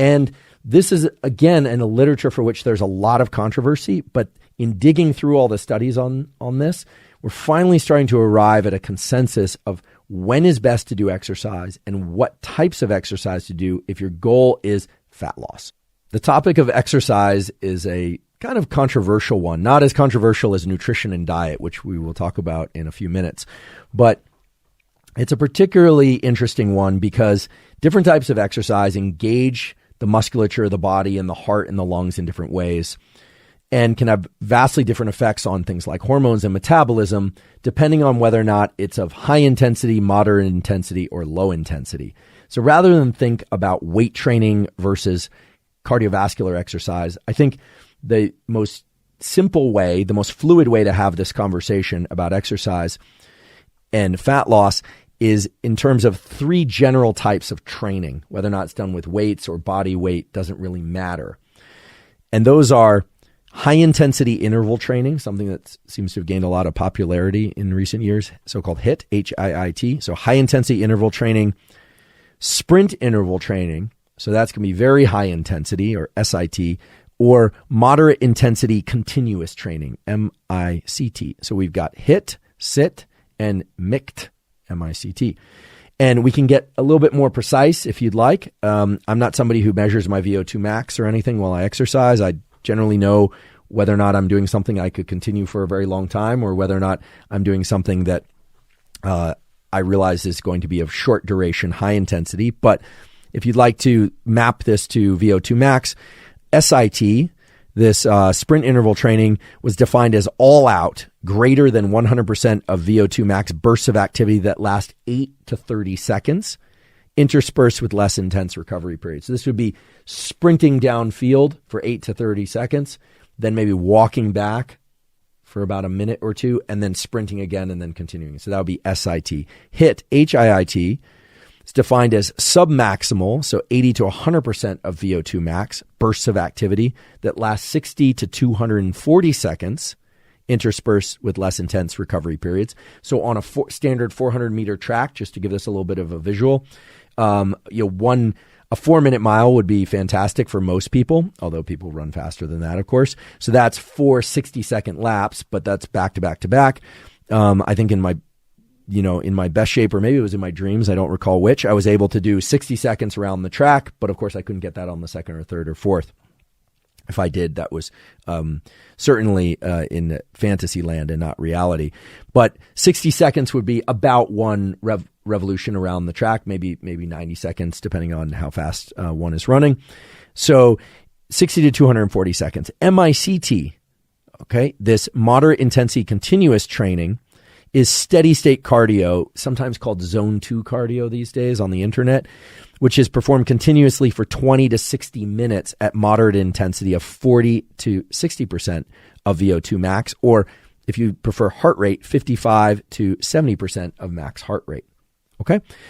And this is, again, in a literature for which there's a lot of controversy, but in digging through all the studies on this, we're finally starting to arrive at a consensus of when is best to do exercise and what types of exercise to do if your goal is fat loss. The topic of exercise is a kind of controversial one, not as controversial as nutrition and diet, which we will talk about in a few minutes. But it's a particularly interesting one because different types of exercise engage the musculature of the body and the heart and the lungs in different ways and can have vastly different effects on things like hormones and metabolism, depending on whether or not it's of high intensity, moderate intensity, or low intensity. So rather than think about weight training versus cardiovascular exercise, I think the most simple way, the most fluid way to have this conversation about exercise and fat loss is in terms of three general types of training. Whether or not it's done with weights or body weight doesn't really matter. And those are high-intensity interval training, something that seems to have gained a lot of popularity in recent years, so-called HIIT, H-I-I-T. So high-intensity interval training, sprint interval training, so that's going to be very high intensity, or SIT, or moderate intensity continuous training, M-I-C-T. So we've got HIIT, SIT, and MICT, M-I-C-T. And we can get a little bit more precise if you'd like. I'm not somebody who measures my VO2 max or anything while I exercise. I generally know whether or not I'm doing something I could continue for a very long time or whether or not I'm doing something that I realize is going to be of short duration, high intensity. But if you'd like to map this to VO2 max, SIT, this sprint interval training, was defined as all out, greater than 100% of VO2 max bursts of activity that last 8 to 30 seconds, interspersed with less intense recovery periods. So this would be sprinting downfield for 8 to 30 seconds, then maybe walking back for about a minute or two, and then sprinting again and then continuing. So that would be SIT. HIIT, H-I-I-T, is defined as submaximal, so 80 to 100% of VO2 max bursts of activity that last 60 to 240 seconds, interspersed with less intense recovery periods. So on a standard 400-meter track, just to give this a little bit of a visual, a 4-minute mile would be fantastic for most people, although people run faster than that, of course. So that's 4 60-second laps, but that's back to back to back. I think in my best shape, or maybe it was in my dreams, I don't recall which, I was able to do 60 seconds around the track, but of course I couldn't get that on the second or third or fourth. If I did, that was certainly in fantasy land and not reality. But 60 seconds would be about one revolution around the track, maybe 90 seconds, depending on how fast one is running. So 60 to 240 seconds. MICT, okay, this moderate intensity continuous training is steady state cardio, sometimes called zone 2 cardio these days on the internet, which is performed continuously for 20 to 60 minutes at moderate intensity of 40 to 60% of VO2 max, or if you prefer heart rate, 55 to 70% of max heart rate. Okay?